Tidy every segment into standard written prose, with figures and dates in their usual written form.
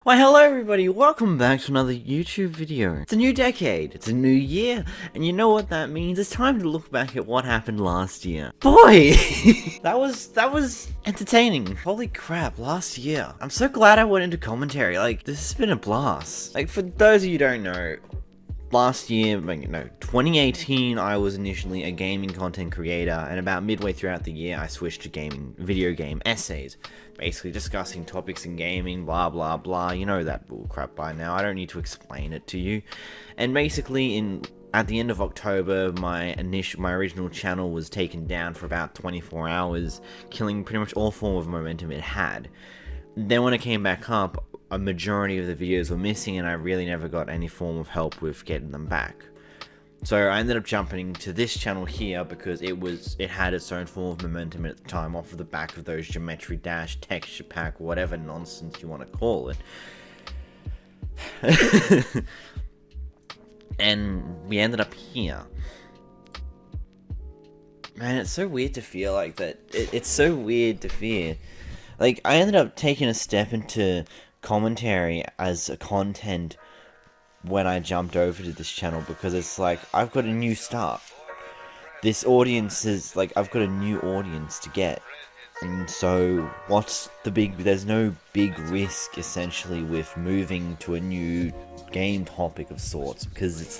Why hello everybody, welcome back to another YouTube video. It's a new decade, it's a new year, and you know what that means? It's time to look back at what happened last year. Boy! that was entertaining. Holy crap, last year. I'm so glad I went into commentary, this has been a blast. For those of you who don't know, last year, 2018, I was initially a gaming content creator, and about midway throughout the year, I switched to video game essays. Basically discussing topics in gaming, blah blah blah, you know that bullcrap by now, I don't need to explain it to you. And basically, at the end of October, my original channel was taken down for about 24 hours, killing pretty much all form of momentum it had. Then when it came back up, a majority of the videos were missing, and I really never got any form of help with getting them back. So I ended up jumping to this channel here because it had its own form of momentum at the time off of the back of those geometry dash, texture pack, whatever nonsense you want to call it. And we ended up here. Man, it's so weird to feel like that. It's so weird to fear. I ended up taking a step into commentary as a content when I jumped over to this channel because it's I've got a new start. This audience is I've got a new audience to get, and so there's no big risk essentially with moving to a new game topic of sorts, because it's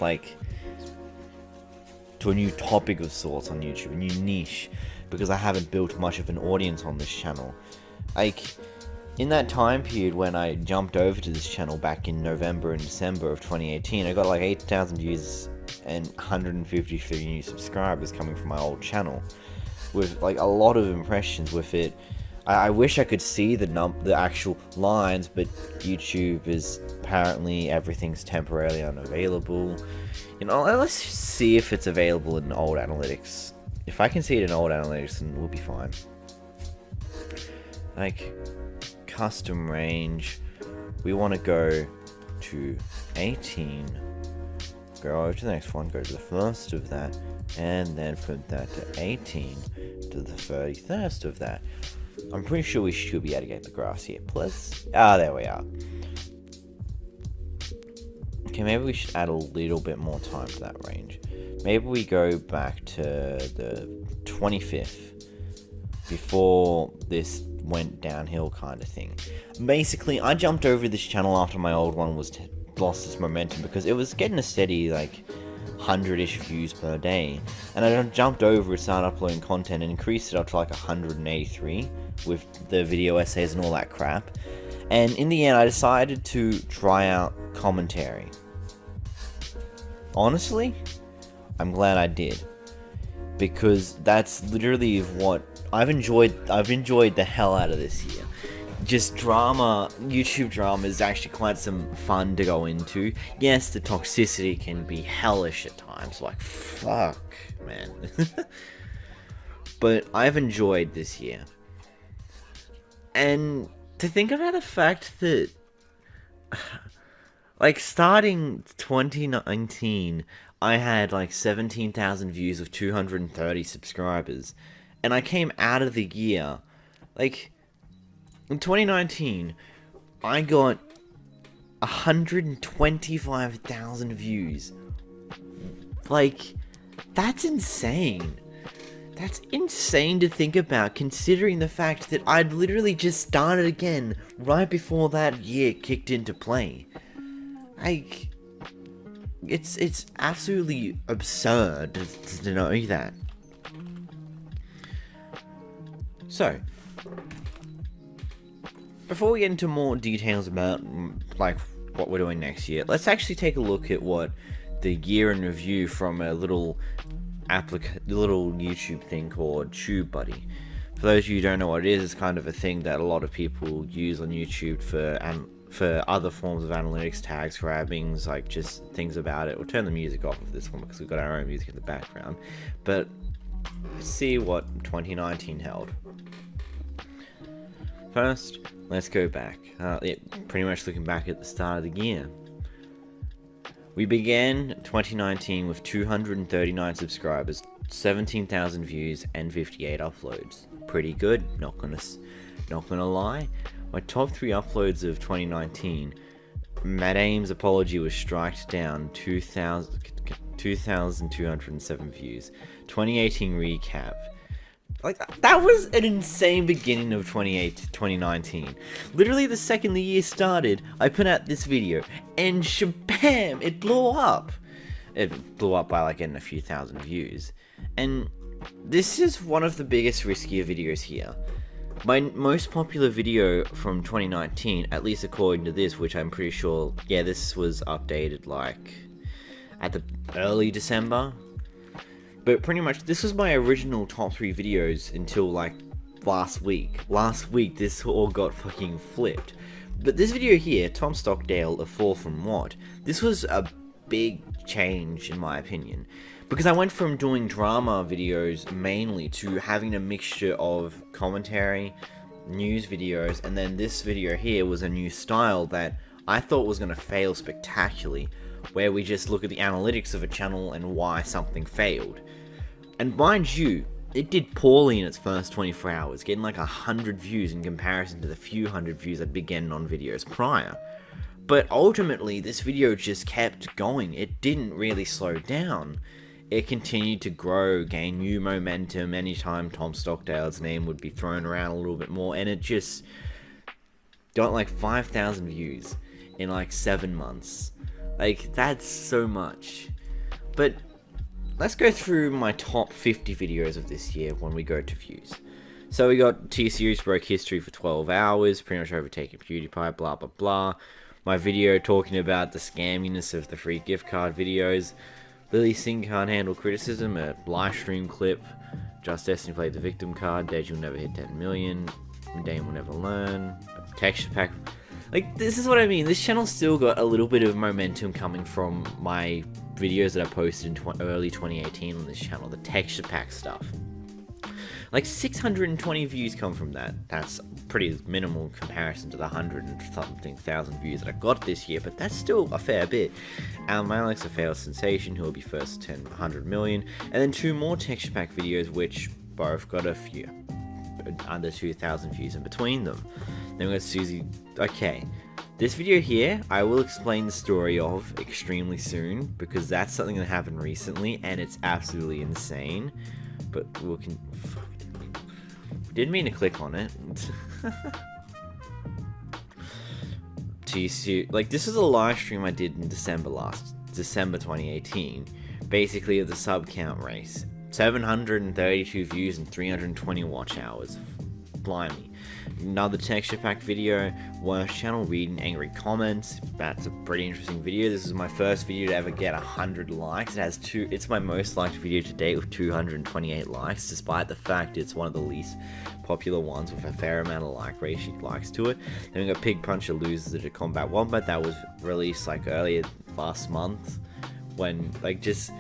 to a new topic of sorts on YouTube, a new niche, because I haven't built much of an audience on this channel. In that time period when I jumped over to this channel back in November and December of 2018, I got 8,000 views and 153 new subscribers coming from my old channel, with a lot of impressions with it. I wish I could see the actual lines, but YouTube is apparently everything's temporarily unavailable. Let's see if it's available in old analytics. If I can see it in old analytics, then we'll be fine. Custom range, we want to go to 18, go over to the next one, go to the first of that, and then from that to 18 to the 31st of that. I'm pretty sure we should be able to get the grass here, plus, there we are. Okay, maybe we should add a little bit more time to that range. Maybe we go back to the 25th, before this went downhill kind of thing. Basically, I jumped over this channel after my old one lost its momentum because it was getting a steady 100-ish views per day, and I jumped over and started uploading content and increased it up to 183 with the video essays and all that crap. And in the end, I decided to try out commentary. Honestly, I'm glad I did, because that's literally what I've enjoyed the hell out of this year. Just drama, YouTube drama is actually quite some fun to go into. Yes, the toxicity can be hellish at times, fuck, man. But I've enjoyed this year. And to think about the fact that, starting 2019, I had 17,000 views of 230 subscribers. And I came out of the year, in 2019, I got 125,000 views. That's insane. That's insane to think about, considering the fact that I'd literally just started again right before that year kicked into play. It's absolutely absurd to know that. So, before we get into more details about what we're doing next year, let's actually take a look at what the year in review from a little YouTube thing called TubeBuddy. For those of you who don't know what it is, it's kind of a thing that a lot of people use on YouTube for other forms of analytics, tags, grabbings, just things about it. We'll turn the music off of this one because we've got our own music in the background. But let's see what 2019 held. First, let's go back. Pretty much looking back at the start of the year. We began 2019 with 239 subscribers, 17,000 views, and 58 uploads. Pretty good, not gonna lie. My top 3 uploads of 2019. Matt Ames' apology was striked down, 2,207 views. 2018 recap. Like, that was an insane beginning of 2019. Literally the second the year started, I put out this video, and shabam, it blew up. It blew up by like getting a few thousand views. And this is one of the biggest, riskier videos here. My most popular video from 2019, at least according to this, which I'm pretty sure, yeah, this was updated like at the early December. But pretty much, this was my original top 3 videos until like last week. Last week, this all got fucking flipped. But this video here, Tom Stockdale, A Fall From What? This was a big change in my opinion. Because I went from doing drama videos mainly to having a mixture of commentary, news videos, and then this video here was a new style that I thought was going to fail spectacularly, where we just look at the analytics of a channel and why something failed. And mind you, it did poorly in its first 24 hours, getting like 100 views in comparison to the few hundred views I'd been getting on videos prior. But ultimately, this video just kept going. It didn't really slow down. It continued to grow, gain new momentum anytime Tom Stockdale's name would be thrown around a little bit more, and it just got like 5,000 views in like 7 months. Like, that's so much. But let's go through my top 50 videos of this year when we go to views. So we got T-Series broke history for 12 hours, pretty much overtaking PewDiePie, blah blah blah. My video talking about the scamminess of the free gift card videos. Lily Singh can't handle criticism, a live stream clip. Just Destiny played the victim card. Dead, you'll never hit 10 million. Dame will never learn. A texture pack. Like, this is what I mean. This channel still got a little bit of momentum coming from my videos that I posted in early 2018 on this channel. The texture pack stuff. Like, 620 views come from that. That's pretty minimal in comparison to the 100 and something thousand views that I got this year, but that's still a fair bit. Alex, a failed sensation, who will be first 100 million, and then 2 more texture pack videos, which both got a few under 2,000 views in between them. Then we got Susie. Okay, this video here, I will explain the story of extremely soon, because that's something that happened recently, and it's absolutely insane. But we can. Didn't mean to click on it. Like, this is a live stream I did in December 2018, basically of the sub count race. 732 views and 320 watch hours. Blimey. Another texture pack video, worst channel, reading angry comments. That's a pretty interesting video. This is my first video to ever get 100 likes. It's my most liked video to date with 228 likes, despite the fact it's one of the least popular ones with a fair amount of likes to it. Then we got Pig Puncher loses it at Combat Wombat. That was released like earlier last month, when like just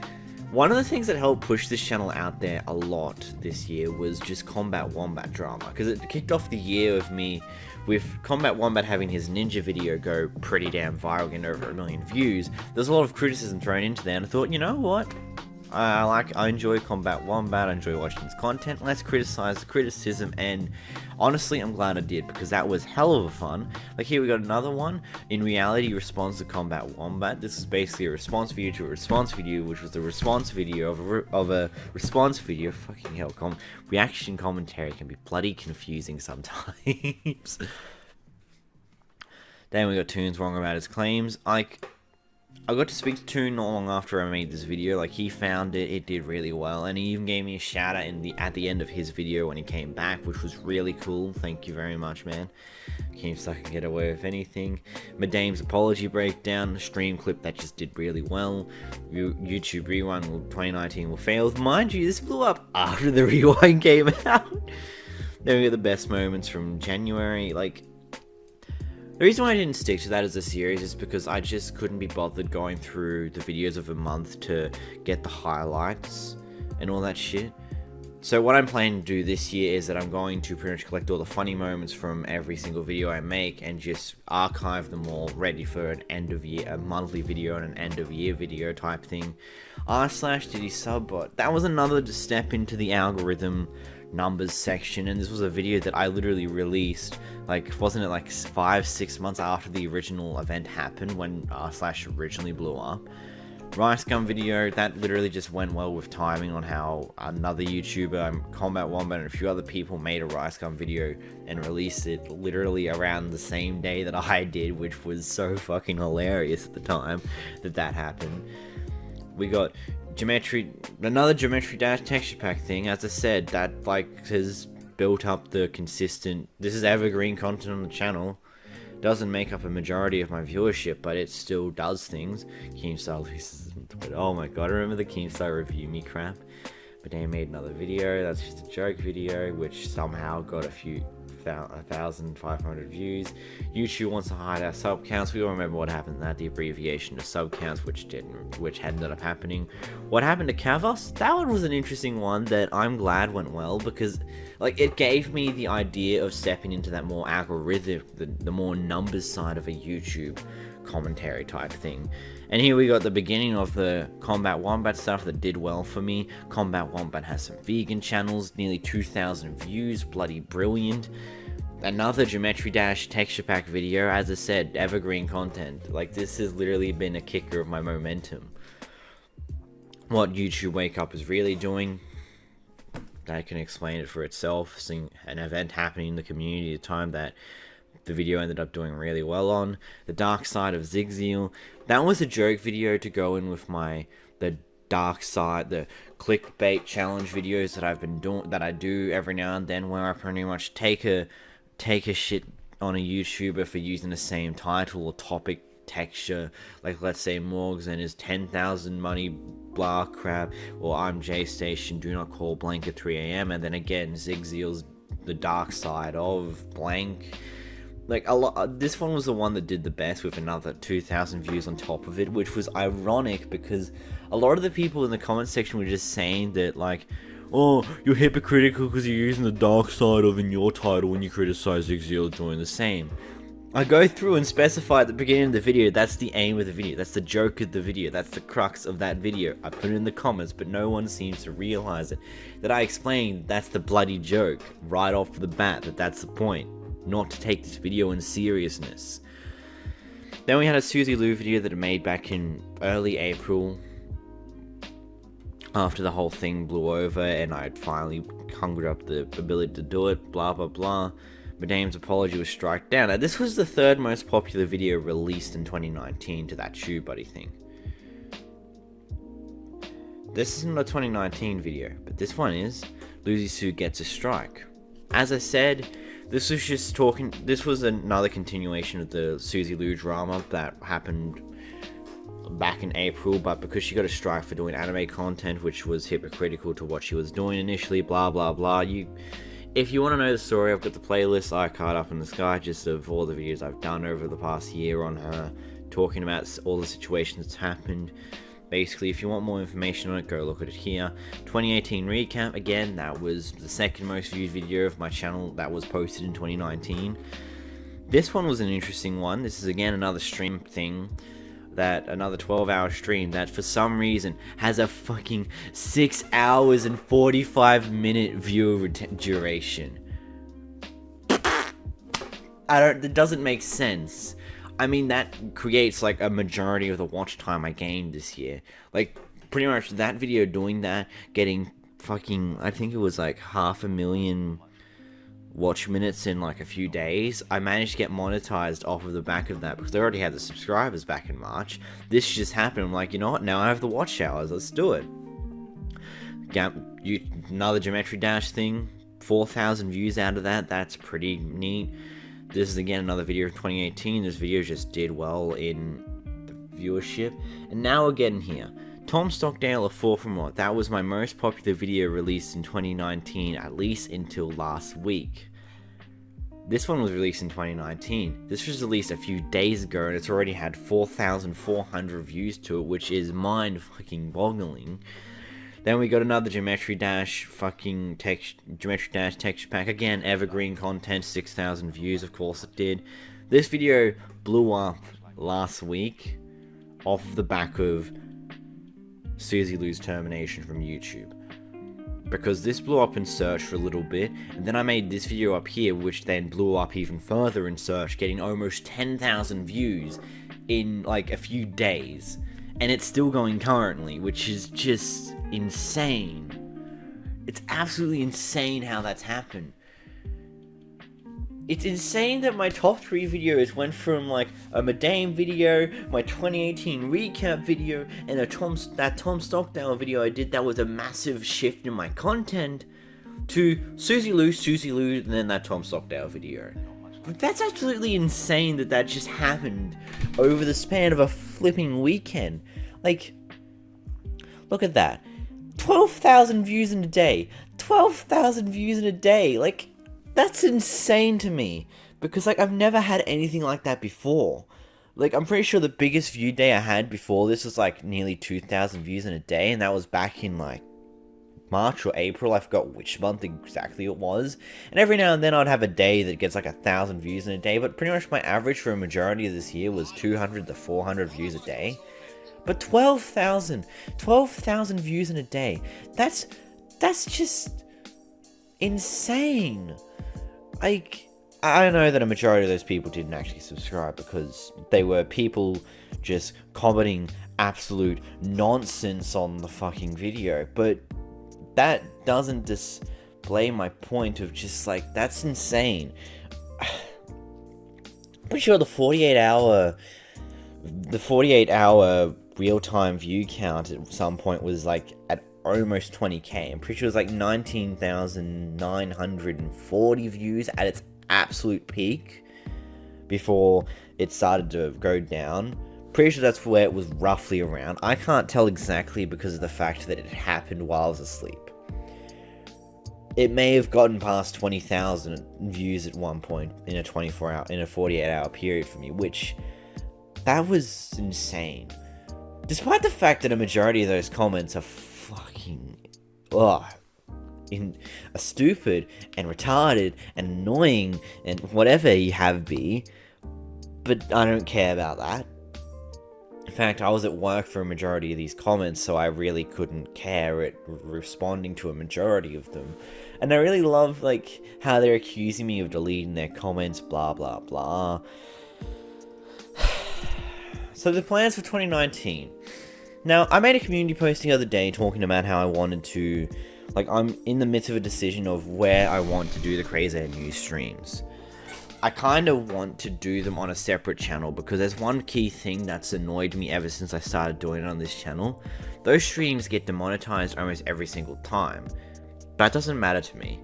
one of the things that helped push this channel out there a lot this year was just Combat Wombat drama, because it kicked off the year of me with Combat Wombat having his ninja video go pretty damn viral, getting over 1 million views. There's a lot of criticism thrown into there, and I thought, you know what? I enjoy Combat Wombat, I enjoy watching his content, let's criticize the criticism, and honestly, I'm glad I did, because that was hell of a fun. Like, here we got another one, In Reality Response to Combat Wombat. This is basically a response video to a response video, which was the response video of a response video. Fucking hell, reaction commentary can be bloody confusing sometimes. Then we got Toon's wrong about his claims. I got to speak to Toon not long after I made this video. Like, he found it did really well, and he even gave me a shout out at the end of his video when he came back, which was really cool. Thank you very much, man. Can't suck and get away with anything. Madame's apology breakdown, a stream clip that just did really well. YouTube Rewind 2019 will fail. Mind you, this blew up after the Rewind came out. Then we got the best moments from January. Like, the reason why I didn't stick to that as a series is because I just couldn't be bothered going through the videos of a month to get the highlights and all that shit. So what I'm planning to do this year is that I'm going to pretty much collect all the funny moments from every single video I make and just archive them all ready for an end of year, a monthly video and an end of year video type thing. r/diddy subbot. That was another step into the algorithm numbers section, and this was a video that I literally released, like, wasn't it like 5-6 months after the original event happened, when Slash originally blew up. Rice Gun video, that literally just went well with timing on how another YouTuber, Combat Wombat, and a few other people made a Rice Gun video and released it literally around the same day that I did, which was so fucking hilarious at the time that happened. We got another Geometry Dash texture pack thing. As I said, that like has built up the consistent, this is evergreen content on the channel. Doesn't make up a majority of my viewership, but it still does things. Keemstar releases on Twitter. Oh my god, I remember the Keemstar review me crap. But they made another video, that's just a joke video, which somehow got a few 1,500 views. YouTube wants to hide our sub counts. We all remember what happened to that, the abbreviation to sub counts, which ended up happening. What happened to Kavos? That one was an interesting one that I'm glad went well, because like it gave me the idea of stepping into that more algorithmic, the more numbers side of a YouTube commentary type thing. And here we got the beginning of the Combat Wombat stuff that did well for me. Combat Wombat has some vegan channels, nearly 2,000 views, bloody brilliant. Another Geometry Dash texture pack video, as I said, evergreen content. Like, this has literally been a kicker of my momentum. What YouTube Wake Up is really doing, that can explain it for itself. Seeing an event happening in the community at a time that the video ended up doing really well on. The Dark Side of Zigzeal, that was a joke video to go in with the dark side, the clickbait challenge videos that I've been doing, that I do every now and then, where I pretty much take a shit on a YouTuber for using the same title or topic texture, like let's say Morgs and his 10,000 money blah crap, or I'm J Station, do not call blank at 3 AM, and then again Zigzeal's the dark side of blank. Like, this one was the one that did the best, with another 2,000 views on top of it, which was ironic because a lot of the people in the comment section were just saying that, like, oh, you're hypocritical because you're using the dark side of in your title when you criticize Zigzeal doing the same. I go through and specify at the beginning of the video, that's the aim of the video, that's the joke of the video, that's the crux of that video. I put it in the comments, but no one seems to realize it. That I explained that's the bloody joke right off the bat, that's the point. Not to take this video in seriousness. Then we had a Suzy Lou video that I made back in early April, after the whole thing blew over and I'd finally hungered up the ability to do it, blah blah blah. Madame's apology was struck down. Now, this was the third most popular video released in 2019 to that TubeBuddy thing. This isn't a 2019 video, but this one is. Lucy Sue gets a strike. As I said, this was another continuation of the Suzy Lou drama that happened back in April, but because she got a strike for doing anime content, which was hypocritical to what she was doing initially, blah blah blah. If you want to know the story, I've got the playlist icon up in the sky, just of all the videos I've done over the past year on her, talking about all the situations that's happened. Basically, if you want more information on it, go look at it here. 2018 recap, again, that was the second most viewed video of my channel that was posted in 2019. This one was an interesting one. This is again another stream thing, another 12-hour stream that for some reason has a fucking 6 hours and 45-minute viewer duration. It doesn't make sense. I mean, that creates like a majority of the watch time I gained this year. Like, pretty much that video doing that, getting fucking, I think it was like 500,000 watch minutes in like a few days. I managed to get monetized off of the back of that because I already had the subscribers back in March. This just happened. I'm like, you know what? Now I have the watch hours. Let's do it. Another Geometry Dash thing. 4,000 views out of that. That's pretty neat. This is again another video of 2018. This video just did well in the viewership. And now we're getting here. Tom Stockdale, A Fall From What? That was my most popular video released in 2019, at least until last week. This one was released in 2019. This was released a few days ago and it's already had 4,400 views to it, which is mind fucking boggling. Then we got another Geometry Dash texture pack. Again, evergreen content, 6,000 views, of course it did. This video blew up last week off of the back of Suzy Lou's termination from YouTube. because this blew up in search for a little bit, and then I made this video up here, which then blew up even further in search, getting almost 10,000 views in like a few days, and it's still going currently, which is just insane. It's absolutely insane how that's happened. It's insane that my top 3 videos went from like a Medane video, my 2018 recap video, and that Tom Stockdale video I did that was a massive shift in my content, to Susie Lou, and then that Tom Stockdale video. That's absolutely insane that just happened over the span of a flipping weekend. Like, look at that. 12,000 views in a day. 12,000 views in a day. Like, that's insane to me, because like I've never had anything like that before. Like, I'm pretty sure the biggest view day I had before this was like nearly 2,000 views in a day, and that was back in like March or April. I forgot which month exactly it was. And every now and then I'd have a day that gets like 1,000 views in a day, but pretty much my average for a majority of this year was 200 to 400 views a day. But 12,000 views in a day. That's just insane. Like, I know that a majority of those people didn't actually subscribe because they were people just commenting absolute nonsense on the fucking video, but that doesn't display my point of just like, that's insane. Pretty sure the 48 hour real-time view count at some point was like at almost 20k. I'm pretty sure it was like 19,940 views at its absolute peak before it started to go down. Pretty sure that's where it was roughly around. I can't tell exactly because of the fact that it happened while I was asleep. It may have gotten past 20,000 views at one point in a 48-hour period for me, which that was insane. Despite the fact that a majority of those comments are fucking stupid and retarded and annoying and whatever you have be, but I don't care about that. In fact, I was at work for a majority of these comments, so I really couldn't care at responding to a majority of them. And I really love like how they're accusing me of deleting their comments, blah blah blah. So the plans for 2019. Now, I made a community post the other day talking about how I wanted to, like, I'm in the midst of a decision of where I want to do the Krzear news streams. I kind of want to do them on a separate channel because there's one key thing that's annoyed me ever since I started doing it on this channel. Those streams get demonetized almost every single time. That doesn't matter to me.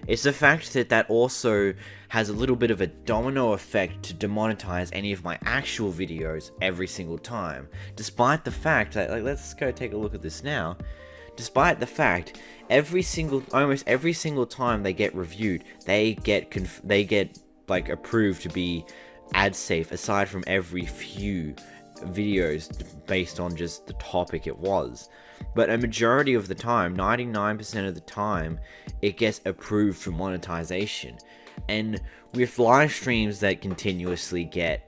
It's the fact that also has a little bit of a domino effect to demonetize any of my actual videos every single time. Despite the fact that, like, let's go take a look at this now. Despite the fact, almost every single time they get reviewed, they get like approved to be ad safe, aside from every few videos based on just the topic it was. But a majority of the time, 99% of the time, it gets approved for monetization. And with live streams that continuously get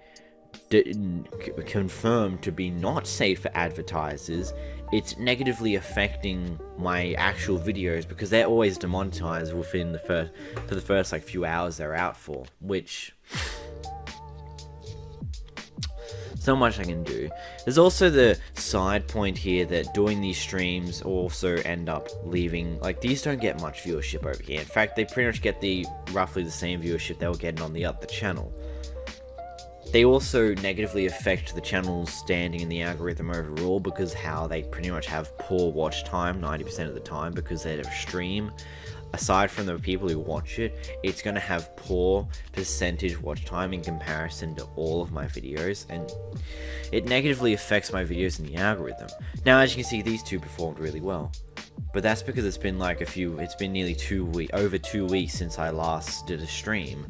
confirmed to be not safe for advertisers, it's negatively affecting my actual videos because they're always demonetized within the first like few hours they're out for, which so much I can do. There's also the side point here that doing these streams also end up leaving, like, these don't get much viewership over here. In fact, they pretty much get roughly the same viewership they were getting on the other channel. They also negatively affect the channel's standing in the algorithm overall because how they pretty much have poor watch time 90% of the time because they're a stream. Aside from the people who watch it, it's going to have poor percentage watch time in comparison to all of my videos, and it negatively affects my videos in the algorithm. Now, as you can see, these two performed really well, but that's because it's been like it's been nearly over 2 weeks since I last did a stream.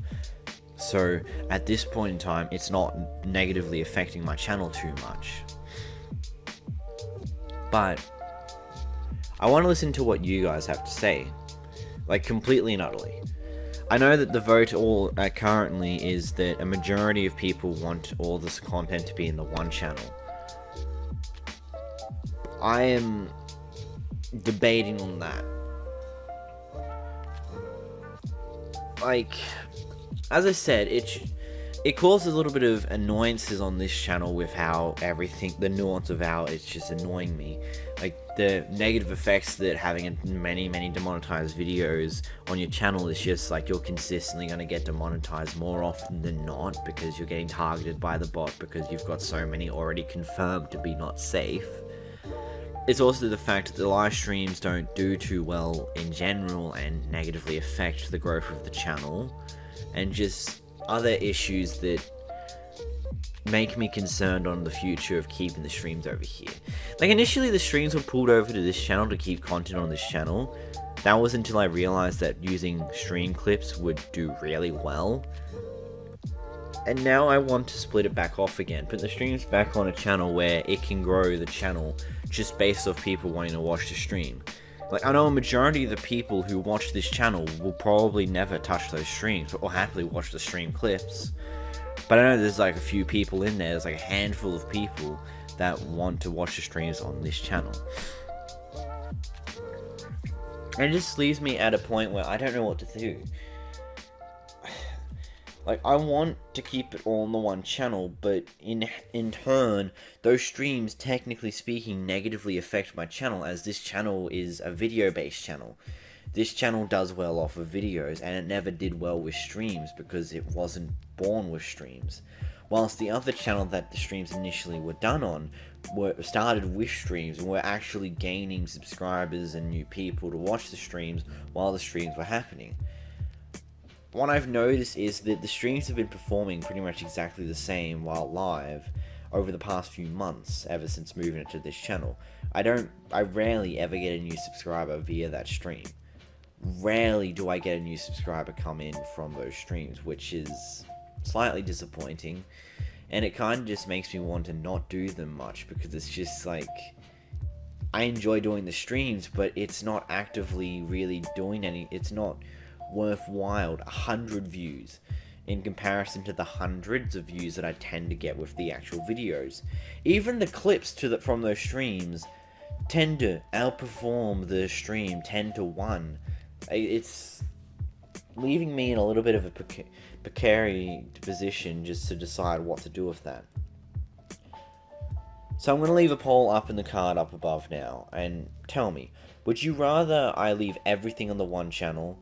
So at this point in time, it's not negatively affecting my channel too much. But I want to listen to what you guys have to say. Like, completely and utterly. I know that the vote currently is that a majority of people want all this content to be in the one channel. I am debating on that. like, as I said, it causes a little bit of annoyances on this channel with how everything, the nuance of how it's just annoying me. Like, the negative effects that having many demonetized videos on your channel is just like you're consistently going to get demonetized more often than not because you're getting targeted by the bot because you've got so many already confirmed to be not safe. It's also the fact that the live streams don't do too well in general and negatively affect the growth of the channel, and just other issues that make me concerned on the future of keeping the streams over here. Like, initially the streams were pulled over to this channel to keep content on this channel. That was until I realized that using stream clips would do really well. And now I want to split it back off again, put the streams back on a channel where it can grow the channel just based off people wanting to watch the stream. Like, I know a majority of the people who watch this channel will probably never touch those streams, or happily watch the stream clips. But I know there's like a few people in there, there's like a handful of people that want to watch the streams on this channel. And it just leaves me at a point where I don't know what to do. Like, I want to keep it all on the one channel, but in turn, those streams, technically speaking, negatively affect my channel, as this channel is a video-based channel. This channel does well off of videos, and it never did well with streams because it wasn't born with streams. Whilst the other channel that the streams initially were done on started with streams and were actually gaining subscribers and new people to watch the streams while the streams were happening. What I've noticed is that the streams have been performing pretty much exactly the same while live over the past few months, ever since moving it to this channel. I rarely ever get a new subscriber via that stream. Rarely do I get a new subscriber come in from those streams, which is slightly disappointing. And it kind of just makes me want to not do them much, because it's just like, I enjoy doing the streams, but it's not actively really doing any, it's not worthwhile. 100 views in comparison to the hundreds of views that I tend to get with the actual videos. Even the clips from those streams tend to outperform the stream 10 to 1. It's leaving me in a little bit of a precarious position just to decide what to do with that. So I'm going to leave a poll up in the card up above now, and tell me, would you rather I leave everything on the one channel,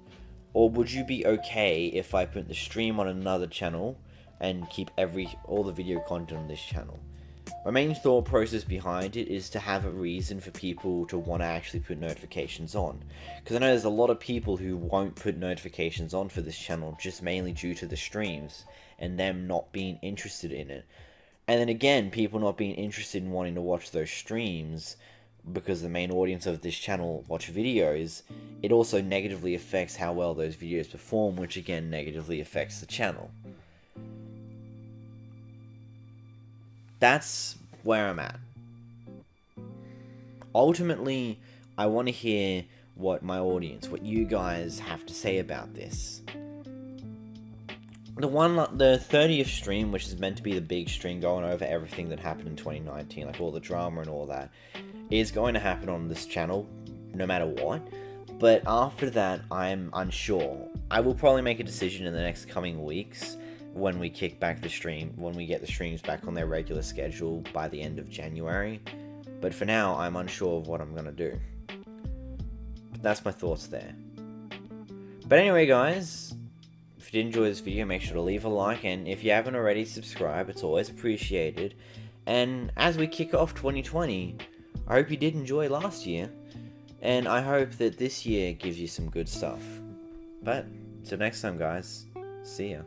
or would you be okay if I put the stream on another channel and keep all the video content on this channel? My main thought process behind it is to have a reason for people to want to actually put notifications on. Because I know there's a lot of people who won't put notifications on for this channel just mainly due to the streams and them not being interested in it. And then again, people not being interested in wanting to watch those streams because the main audience of this channel watch videos, it also negatively affects how well those videos perform, which again negatively affects the channel. That's where I'm at. Ultimately, I want to hear what my audience, what you guys have to say about this. The 30th stream, which is meant to be the big stream going over everything that happened in 2019, like all the drama and all that, is going to happen on this channel, no matter what. But after that, I'm unsure. I will probably make a decision in the next coming weeks when we kick back the stream, when we get the streams back on their regular schedule by the end of January. But for now, I'm unsure of what I'm going to do. But that's my thoughts there. But anyway, guys, if you did enjoy this video, make sure to leave a like, and if you haven't already, subscribe. It's always appreciated. And as we kick off 2020, I hope you did enjoy last year, and I hope that this year gives you some good stuff. But, till next time, guys, see ya.